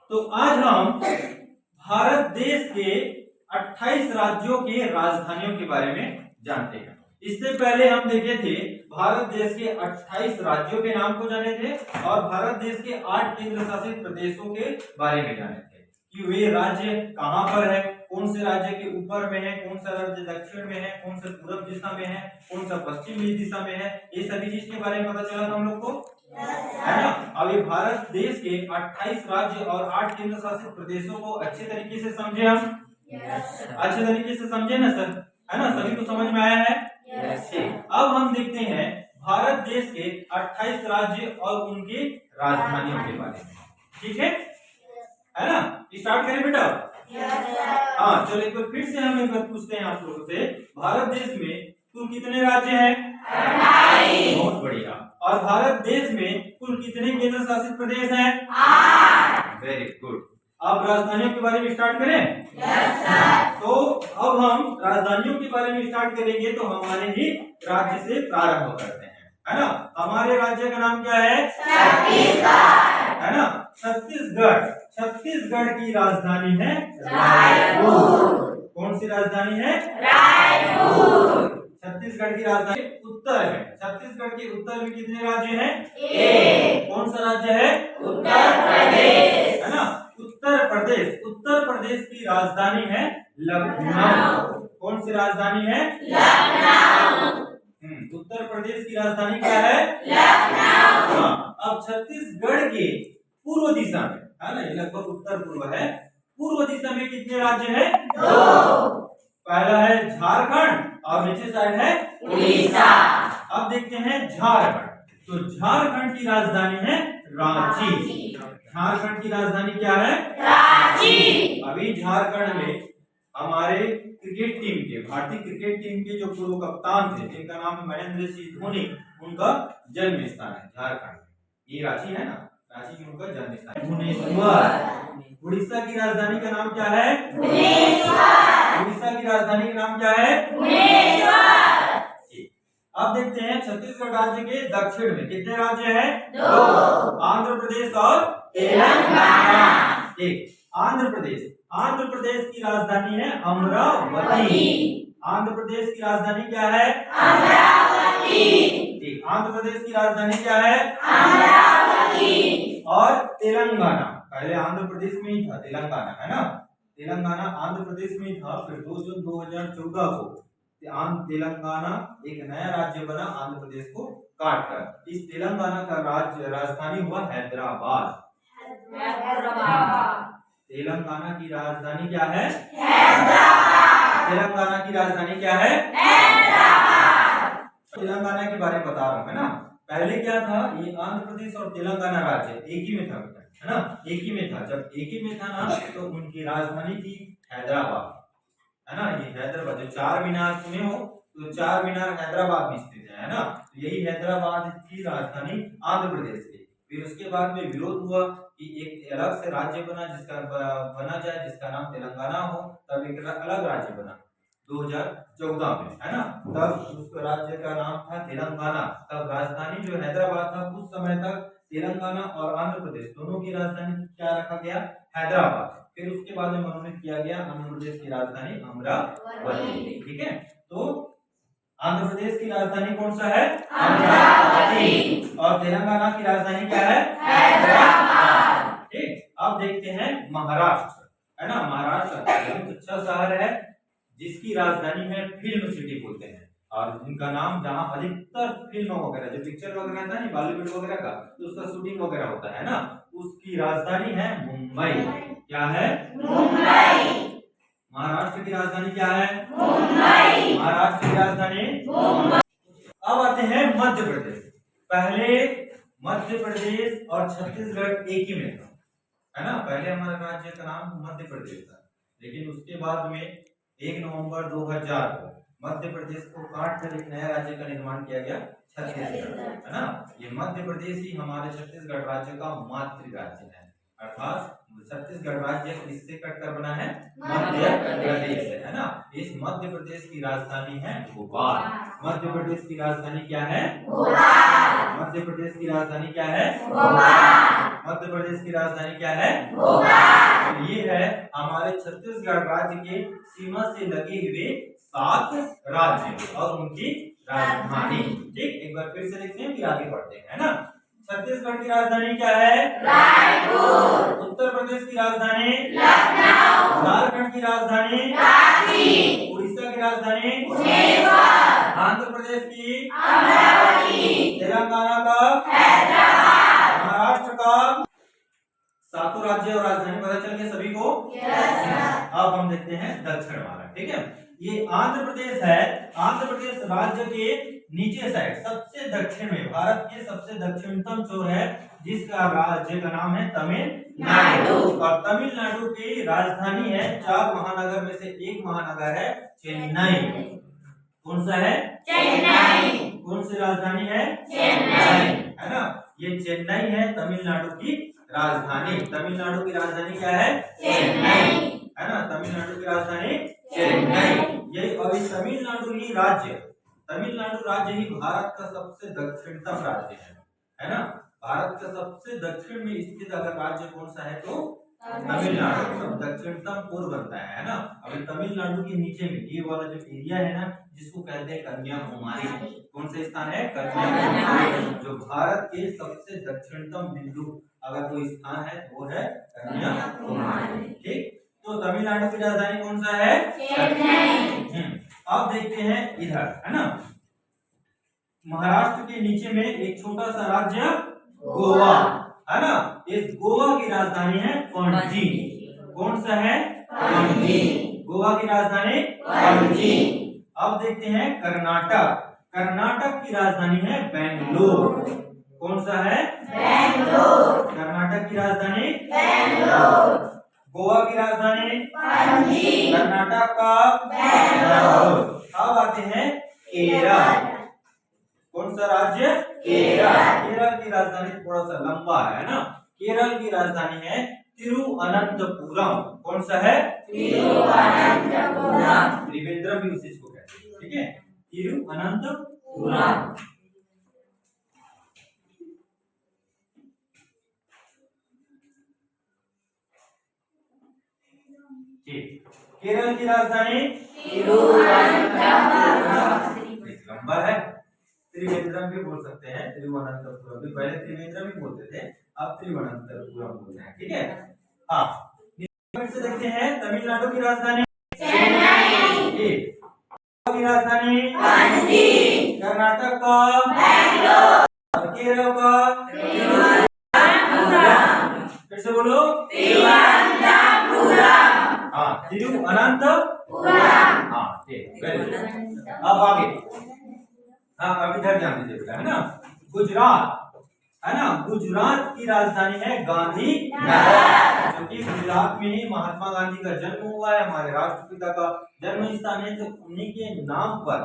तो आज हम भारत देश के 28 राज्यों के राजधानियों के बारे में जानते हैं। इससे पहले हम देखे थे भारत देश के 28 राज्यों के नाम को जाने थे और भारत देश के 8 केंद्र शासित प्रदेशों के बारे में जाने थे कि वे राज्य कहां पर है, कौन से राज्य के ऊपर में है, कौन सा राज्य दक्षिण में है, कौन सा पूर्व दिशा में है, कौन सा पश्चिमी दिशा में है। ये सभी चीज के बारे में पता चला था हम लोग को, है ना। अब ये भारत देश के 28 राज्य और 8 केंद्र शासित प्रदेशों को अच्छे तरीके से समझे हम, अच्छे तरीके से समझे ना सर, है ना। सभी को समझ में आया है। अब हम देखते हैं भारत देश के 28 राज्य और उनकी राजधानियों के बारे में, ठीक है ना। स्टार्ट करें बेटा। हाँ चलो एक बार फिर से हम एक बार पूछते हैं आप लोगों से, भारत देश में कुल कितने राज्य हैं? बहुत बढ़िया। और भारत देश में कुल कितने केंद्र शासित प्रदेश हैं? 8। Very good. अब राजधानियों के बारे में स्टार्ट करें? Yes sir. तो अब हम राजधानियों के बारे में स्टार्ट करेंगे तो हमारे ही राज्य से प्रारंभ करते हैं, है ना। हमारे राज्य का नाम क्या है? छत्तीसगढ़, है ना। छत्तीसगढ़, छत्तीसगढ़ की राजधानी है रायपुर। कौन सी राजधानी है? रायपुर। छत्तीसगढ़ की राजधानी उत्तर है। छत्तीसगढ़ के उत्तर में कितने राज्य हैं? 1। कौन सा राज्य है? उत्तर प्रदेश, है ना। उत्तर प्रदेश, उत्तर प्रदेश की राजधानी है लखनऊ। कौन सी राजधानी है? लखनऊ। उत्तर प्रदेश की राजधानी क्या है? लखनऊ। हाँ, अब छत्तीसगढ़ के पूर्व दिशा में, है ना, ये लगभग उत्तर पूर्व है, पूर्व दिशा में कितने राज्य हैं? 2। पहला है झारखंड और नीचे साइड है उड़ीसा। अब देखते हैं झारखंड। तो झारखंड की राजधानी है रांची। झारखंड की राजधानी क्या है? रांची। अभी झारखंड में हमारे क्रिकेट टीम के, भारतीय क्रिकेट टीम के जो पूर्व कप्तान थे जिनका नाम है महेंद्र सिंह धोनी, उनका जन्म स्थान है झारखंड। ये रांची है ना, रांची की उनका जन्म स्थान है। भुवनेश्वर। उड़ीसा की राजधानी का नाम क्या है? भुवनेश्वर। उड़ीसा की राजधानी का नाम क्या है? भुवनेश्वर। अब देखते हैं छत्तीसगढ़ राज्य के दक्षिण में कितने राज्य हैं? 2। आंध्र प्रदेश और तेलंगाना। आंध्र प्रदेश, आंध्र प्रदेश की राजधानी है अमरावती। आंध्र प्रदेश की राजधानी क्या है? अमरावती। आंध्र प्रदेश की राजधानी क्या है? अमरावती। और तेलंगाना, पहले आंध्र प्रदेश में ही था तेलंगाना, है ना। तेलंगाना आंध्र प्रदेश में था, फिर 2 जून 2014 को तेलंगाना एक नया राज्य बना आंध्र प्रदेश को काट कर। इस तेलंगाना का राजधानी हुआ हैदराबाद। तेलंगाना की राजधानी क्या है? हैदराबाद। तेलंगाना की राजधानी क्या है? हैदराबाद। तेलंगाना के बारे में बता रहा हूं, है ना। पहले क्या था, ये आंध्र प्रदेश और तेलंगाना राज्य एक ही में था, है ना, एक ही में था। जब एक ही में था ना तो उनकी राजधानी थी हैदराबाद, है ना। ये हैदराबाद, जो 4 मीनार सुने हो तो 4 मीनार हैदराबाद में स्थित है ना। तो यही हैदराबाद की राजधानी आंध्र प्रदेश की। फिर उसके बाद में विरोध हुआ कि एक अलग से राज्य बना जिसका बना जाए जिसका नाम तेलंगाना हो, तब एक अलग राज्य बना 2014 में, है ना। तब उस राज्य का नाम था तेलंगाना। तब राजधानी जो हैदराबाद था, उस समय तक तेलंगाना और आंध्र प्रदेश दोनों की राजधानी क्या रखा गया? हैदराबाद। फिर उसके बाद में मनोनीत किया गया आंध्र प्रदेश की राजधानी अमरावती, ठीक है। तो आंध्र प्रदेश की राजधानी कौन सा है? अमरावती। और तेलंगाना की राजधानी क्या है? हैदराबाद। ठीक। अब देखते हैं महाराष्ट्र, है ना। महाराष्ट्र बहुत अच्छा शहर है जिसकी राजधानी है फिल्म सिटी बोलते हैं, और जिनका नाम जहां अधिकतर फिल्म वगैरह जो पिक्चर वगैरह रहता है बॉलीवुड वगैरह का, तो उसका शूटिंग वगैरह होता है ना, उसकी राजधानी है मुंबई। क्या है? मुंबई। महाराष्ट्र की राजधानी क्या है? मुंबई। महाराष्ट्र की राजधानी मुंबई। अब आते हैं मध्य प्रदेश। पहले मध्य प्रदेश और छत्तीसगढ़ एक ही में था, है ना। पहले हमारे राज्य का नाम मध्य प्रदेश था, लेकिन उसके बाद में 1 नवंबर 2000 को मध्य प्रदेश को काट कर एक नया राज्य का निर्माण किया गया, छत्तीसगढ़, है ना। ये मध्य प्रदेश ही हमारे छत्तीसगढ़ राज्य का मातृ राज्य है, अर्थात छत्तीसगढ़ राज्य किससे कटकर बना है? मध्य प्रदेश से, है ना। इस मध्य प्रदेश की राजधानी है भोपाल। मध्य प्रदेश की राजधानी क्या है? भोपाल। मध्य प्रदेश की राजधानी क्या है? मध्य प्रदेश की राजधानी क्या है? तो ये है हमारे छत्तीसगढ़ राज्य के सीमा से लगे हुए 7 राज्य और उनकी राजधानी। ठीक, एक बार फिर से देखते हैं फिर आगे बढ़ते हैं, है ना। छत्तीसगढ़ की राजधानी क्या है? रायपुर। उत्तर प्रदेश की राजधानी लखनऊ। झारखंड की राजधानी रांची। उड़ीसा की राजधानी भुवनेश्वर। आंध्र प्रदेश की अमरावती। तेलंगाना का हैदराबाद। महाराष्ट्र का 7 राज्य और राजधानी पता चल गया सभी को? अब हम देखते हैं दक्षिण वाला। ठीक है, ये आंध्र प्रदेश है। आंध्र प्रदेश राज्य के नीचे साइड सबसे दक्षिण में, भारत के सबसे दक्षिणतम छोर है, जिसका राज्य का नाम है तमिलनाडु। और तमिलनाडु की राजधानी है 4 महानगर में से एक महानगर है चेन्नई। कौन सा है? चेन्नई। कौन सी राजधानी है? चेन्नई, है ना। ये चेन्नई है तमिलनाडु की राजधानी। तमिलनाडु की राजधानी क्या है? चेन्नई, है ना। तमिलनाडु की राजधानी चेन्नई। ये और तमिलनाडु ही राज्य, तमिलनाडु राज्य ही भारत का सबसे दक्षिणतम राज्य है ना। भारत का सबसे दक्षिण में स्थित अगर राज्य कौन सा है तो तमिलनाडु। सब दक्षिणतम पूर्व बनता है ना। अभी तमिलनाडु के नीचे में ये वाला जो एरिया है ना, जिसको कहते हैं कन्याकुमारी। कौन सा स्थान है? कन्याकुमारी, जो भारत के सबसे दक्षिणतम बिंदु अगर कोई स्थान है वो है कन्याकुमारी। ठीक, तो तमिलनाडु की राजधानी कौन सा है? चेन्नई। अब देखते हैं इधर, है ना। महाराष्ट्र के नीचे में एक छोटा सा राज्य गोवा, है ना। इस गोवा की राजधानी है पणजी। कौन सा है? पणजी। गोवा की राजधानी पणजी। अब देखते हैं कर्नाटक। कर्नाटक की राजधानी है बेंगलोर। कौन सा है? बेंगलोर। कर्नाटक की राजधानी बेंगलोर। गोवा की राजधानी पणजी। कर्नाटक का बेंगलोर। अब आते हैं केरल। कौन सा राज्य? केरल। केरल की राजधानी थोड़ा सा लंबा है ना। केरल की राजधानी है तिरुवनंतपुरम। कौन सा है? तिरुवनंतपुरम। त्रिवेंद्रम भी उसी को कहते हैं। ठीक है, तिरुवनंतपुरम। केरल की राजधानी लंबा है। त्रिवेंद्रम भी बोल सकते हैं, तिरुवनंतपुरम भी। पहले त्रिवेंद्रम ही बोलते थे, अब तिरुवनंतपुरम बोलते हैं। ठीक है, हाँ। फिर से देखते हैं तमिलनाडु की राजधानी चेन्नई। की राजधानी पणजी। कर्नाटक का बेंगलोर। केरल का तिरुवनंतपुरम। फिर से बोलो तिरुवनंतपुरम। हाँ, तिरुवनंतपुरम। हाँ, ठीक, अब आगे। हाँ, अब इधर ध्यान दीजिए बेटा, है ना। गुजरात, है ना। गुजरात की राजधानी है गांधीनगर, क्योंकि गुजरात में ही महात्मा गांधी का जन्म हुआ है, हमारे राष्ट्रपिता का जन्म स्थान है, तो उन्हीं के नाम पर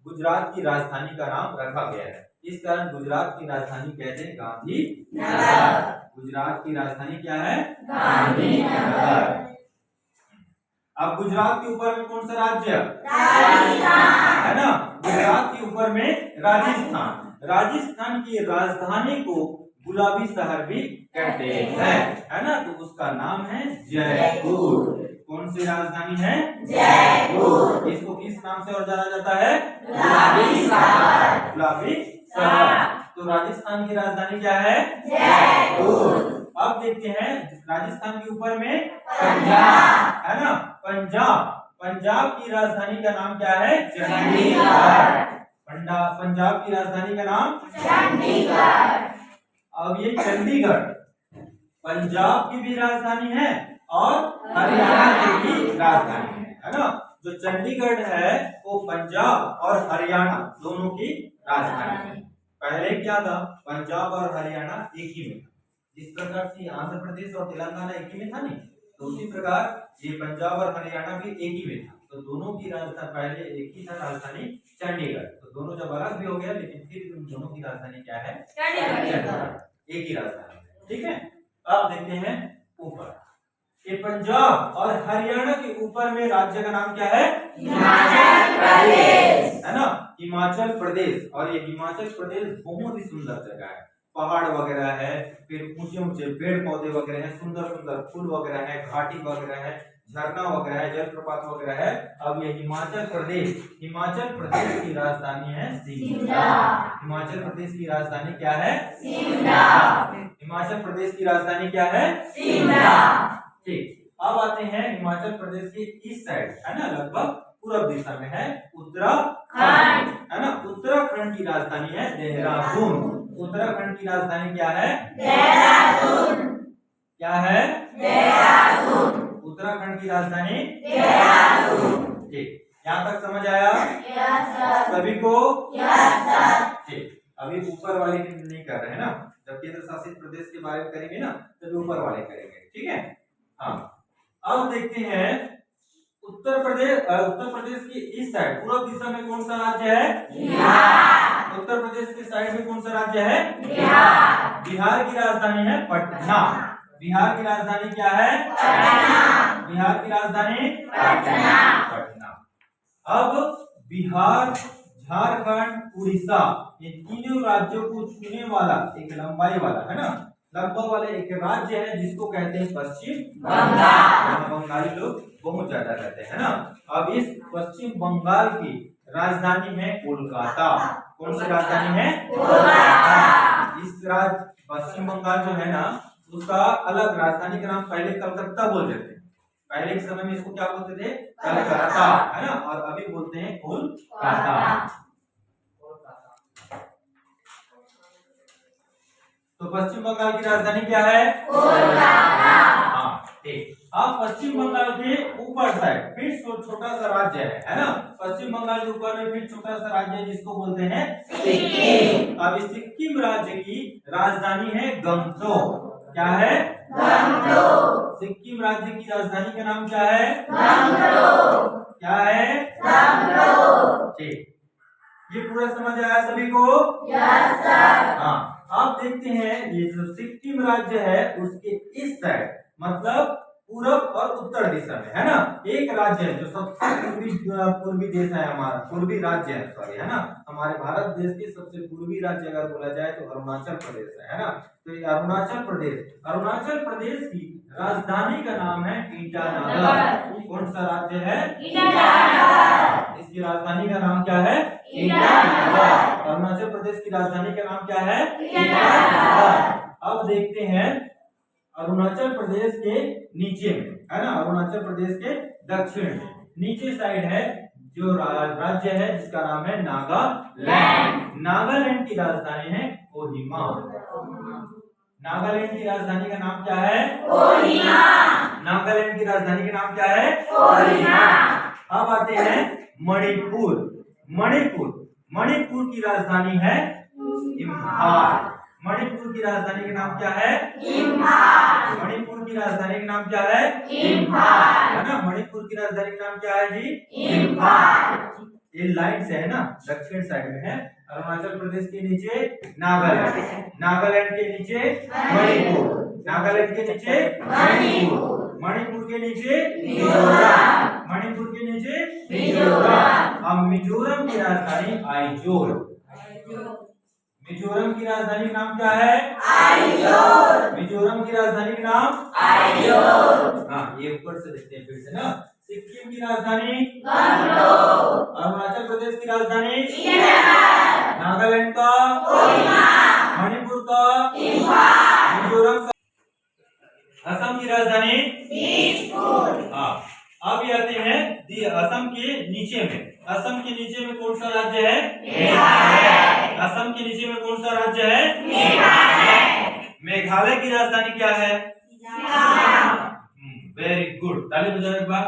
गुजरात की राजधानी का नाम रखा गया है। इस कारण गुजरात की राजधानी कहते हैं गांधीनगर। गुजरात की राजधानी क्या है? गांधीनगर। अब गुजरात के ऊपर में कौन सा राज्य? राजस्थान, है ना। गुजरात के ऊपर में राजस्थान। राजस्थान की राजधानी को गुलाबी शहर भी कहते हैं, है ना। तो उसका नाम है जयपुर। कौन सी राजधानी है? जयपुर। इसको किस नाम से और जाना जाता है? गुलाबी शहर। गुलाबी शहर। तो राजस्थान की राजधानी क्या है? जयपुर। अब देखते हैं राजस्थान के ऊपर में पंजाब, है ना। पंजाब। पंजाब की राजधानी का नाम क्या है? चंडीगढ़। पंजाब की राजधानी का नाम चंडीगढ़। अब ये चंडीगढ़ पंजाब की भी राजधानी है और हरियाणा की भी राजधानी है ना। जो चंडीगढ़ है वो पंजाब और हरियाणा दोनों की राजधानी है। पहले क्या था? पंजाब और हरियाणा एक ही में था। जिस प्रकार से आंध्र प्रदेश और तेलंगाना एक ही में था नहीं, तो उसी प्रकार ये पंजाब और हरियाणा भी एक ही में था। तो दोनों की राजधानी पहले एक ही था, राजधानी चंडीगढ़। तो दोनों जब अलग भी हो गया, लेकिन फिर उन दोनों की राजधानी क्या है? चंडीगढ़, एक ही राजधानी। ठीक है, अब देखते हैं ऊपर। ये पंजाब और हरियाणा के ऊपर में राज्य का नाम क्या है? हिमाचल प्रदेश, है ना। हिमाचल प्रदेश, और ये हिमाचल प्रदेश बहुत ही सुंदर जगह है। पहाड़ वगैरह है, फिर ऊंचे ऊंचे पेड़ पौधे वगैरह है, सुंदर सुंदर फूल वगैरह है, घाटी वगैरह है, झरना वगैरह है, जलप्रपात वगैरह है। अब ये हिमाचल प्रदेश की राजधानी है शिमला। हिमाचल प्रदेश की राजधानी क्या है? शिमला। हिमाचल प्रदेश की राजधानी क्या है? शिमला। ठीक, अब आते हैं हिमाचल प्रदेश के ईस्ट साइड, है ना, लगभग पूर्व दिशा में है उत्तराखंड, है ना। उत्तराखंड की राजधानी है देहरादून। उत्तराखंड की राजधानी क्या है? देहरादून। क्या है? देहरादून। उत्तराखंड की राजधानी देहरादून। ठीक, यहाँ तक समझ आया? Yes sir. सभी को? Yes sir. ठीक, अभी ऊपर वाले की नहीं कर रहे हैं ना, जब केंद्र शासित प्रदेश के बारे में करेंगे ना तभी ऊपर वाले करेंगे, ठीक है। हाँ, अब देखते हैं उत्तर प्रदेश की इस साइड पूर्व दिशा में कौन सा राज्य है? बिहार। उत्तर प्रदेश के साइड में कौन सा राज्य है? बिहार। बिहार की राजधानी है पटना। बिहार की राजधानी क्या है? पटना। बिहार की राजधानी पटना। अब बिहार, झारखंड, उड़ीसा, ये तीनों राज्यों को छूने वाला एक लंबाई वाला, है ना, लगभग वाले एक राज्य है जिसको कहते हैं पश्चिम बंगाल। बंगाली लोग बहुत ज्यादा कहते हैं ना। अब इस पश्चिम बंगाल की राजधानी है कोलकाता। कौन सी राजधानी है? कोलकाता। इस पश्चिम बंगाल जो है ना, उसका अलग राजधानी का नाम पहले कलकत्ता बोलते थे। पहले के समय में इसको क्या बोलते थे? कलकत्ता, है ना, और अभी बोलते हैं कोलकाता। तो पश्चिम बंगाल की राजधानी क्या है? कोलकाता। हाँ, ठीक। अब पश्चिम बंगाल के ऊपर साइड फिर छोटा सा राज्य है ना। पश्चिम बंगाल के ऊपर में फिर छोटा सा राज्य है जिसको बोलते हैं सिक्किम। अब इस सिक्किम राज्य की राजधानी है गंगटोक। क्या है? गंगटोक। सिक्किम राज्य की राजधानी का नाम क्या है? गंगटोक। क्या है? गंगटोक। ठीक, ये पूरा समझ आया सभी को? Yes sir. हाँ, आप देखते हैं ये जो सिक्किम राज्य है उसके इस साइड, मतलब पूर्व और उत्तर दिशा में, है ना, एक राज्य है जो सबसे पूर्वी देश है हमारा, पूर्वी राज्य है, सॉरी, है ना। हमारे भारत देश के सबसे पूर्वी राज्य अगर बोला जाए तो अरुणाचल प्रदेश है ना। तो ये अरुणाचल प्रदेश की राजधानी का नाम है ईटानगर। कौन सा राज्य है? ईटानगर। इसकी राजधानी का नाम क्या है? ईटानगर। अरुणाचल प्रदेश की राजधानी का नाम क्या है? ईटानगर। अब देखते हैं अरुणाचल प्रदेश के नीचे में, है ना, अरुणाचल प्रदेश के दक्षिण में नीचे साइड है जो राज्य है जिसका नाम है नागालैंड। नागालैंड की राजधानी है कोहिमा। नागालैंड की राजधानी का नाम क्या है? कोहिमा। नागालैंड की राजधानी का नाम क्या है? कोहिमा। अब आते हैं मणिपुर। मणिपुर की राजधानी है इम्फाल। मणिपुर की राजधानी का नाम क्या है? इम्फाल। मणिपुर की राजधानी का नाम क्या है? इम्फाल, है ना। मणिपुर की राजधानी का नाम क्या है जी? इम्फाल। ये लाइन से है ना, दक्षिण साइड में है। अरुणाचल प्रदेश के नीचे नागालैंड, नागालैंड के नीचे मणिपुर, नागालैंड के नीचे मणिपुर, मणिपुर के नीचे मिजोरम, मणिपुर के नीचे मिजोरम। अब मिजोरम की राजधानी आइजोल। मिजोरम की राजधानी का नाम क्या है? आइजोल। मिजोरम की राजधानी का नाम आइजोल। हाँ, ये ऊपर से देखते हैं फिर से ना। सिक्किम की राजधानी गंगटोक। अरुणाचल प्रदेश की राजधानी ईटानगर। नागालैंड का कोहिमा। मणिपुर का इम्फाल। मिजोरम का असम की राजधानी दिसपुर। हाँ, अब आते हैं असम के नीचे में। असम के नीचे में कौन सा राज्य है? मेघालय। असम के नीचे में कौन सा राज्य है? मेघालय। मेघालय की राजधानी क्या है? शिलांग। वेरी गुड, ताली बजाओ एक बार।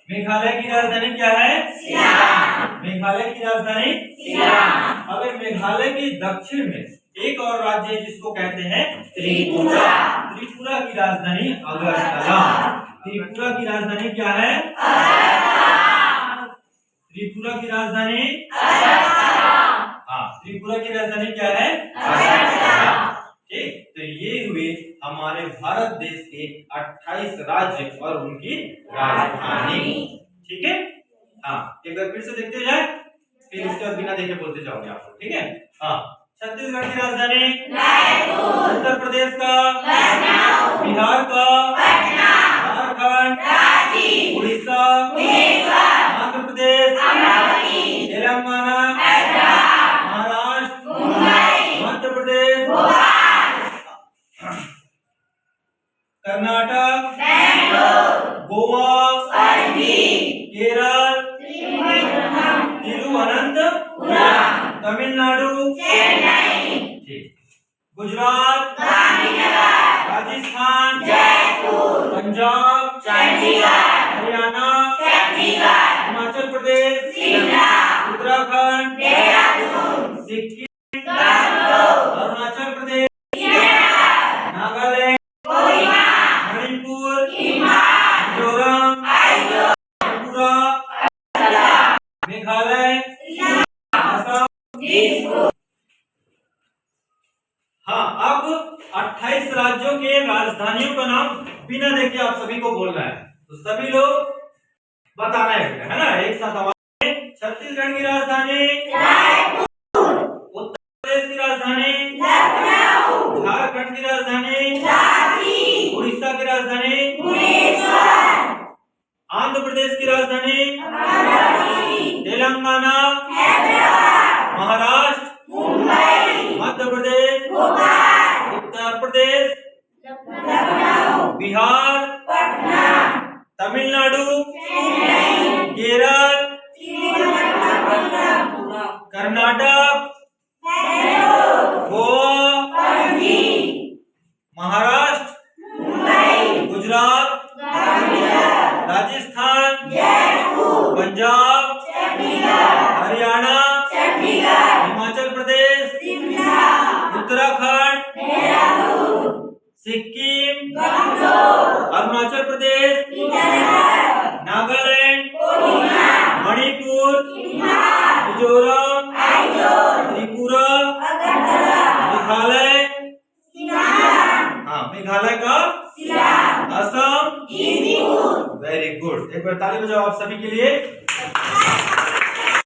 मेघालय की राजधानी क्या है? शिलांग। मेघालय की राजधानी शिलांग। अब मेघालय के दक्षिण में एक और राज्य है जिसको कहते हैं त्रिपुरा। त्रिपुरा की राजधानी अगरतला। त्रिपुरा की राजधानी क्या है? अगरतला। त्रिपुरा की राजधानी अगरतला। हाँ, त्रिपुरा की राजधानी क्या है? अगरतला। ठीक, तो ये हुए हमारे भारत देश के 28 राज्य और उनकी राजधानी। ठीक है, हाँ एक बार फिर से देखते जाए, फिर उसका बिना देखे बोलते जाओगे आप लोग। ठीक है, हाँ छत्तीसगढ़ की राजधानी रायपुर, उत्तर प्रदेश का लखनऊ, बिहार का पटना, झारखंड रांची, उड़ीसा भुवनेश्वर, आंध्र प्रदेश अमरावती, तेलंगाना हैदराबाद, महाराष्ट्र मुंबई, मध्य प्रदेश भोपाल, कर्नाटक बेंगलोर, गोवा पणजी, केरल तिरुवनंतपुरम, तमिलनाडु चेन्नई, गुजरात गांधीनगर, राजस्थान जयपुर, पंजाब चंडीगढ़, हरियाणा चंडीगढ़, हिमाचल प्रदेश शिमला, उत्तराखंड देहरादून, सिक्किम बेंगलुरु, अरुणाचल प्रदेश नागालैंड कोहिमा, मणिपुर मिजोरम त्रिपुरा, मेघालय असम। हाँ, अब 28 राज्यों के राजधानियों का नाम बिना देखे आप सभी को बोलना है, तो सभी लोग बताना है ना एक साथ आवाज में। छत्तीसगढ़ की राजधानी रायपुर, उत्तर प्रदेश की राजधानी लखनऊ, झारखंड की राजधानी रांची, उड़ीसा की राजधानी भुवनेश्वर, आंध्र प्रदेश की राजधानी अमरावती, तेलंगाना हैदराबाद, महाराष्ट्र मुंबई, मध्य प्रदेश भोपाल, उत्तर प्रदेश लखनऊ, बिहार पटना, तमिलनाडु चेन्नई, केरल कर्नाटक बेंगलुरु, गोवा पणजी, महाराष्ट्र मुंबई, गुजरात गांधीनगर, राजस्थान जयपुर, पंजाब चंडीगढ़, हरियाणा चंडीगढ़, हिमाचल प्रदेश शिमला, उत्तराखंड देहरादून, सिक्किम बेंगलुरु, अरुणाचल प्रदेश ईटानगर, नागालैंड कोहिमा, मणिपुर मिजोरम त्रिपुरा, मेघालय मेघालय का असम। वेरी गुड, एक बार ताली बजाओ आप सभी के लिए।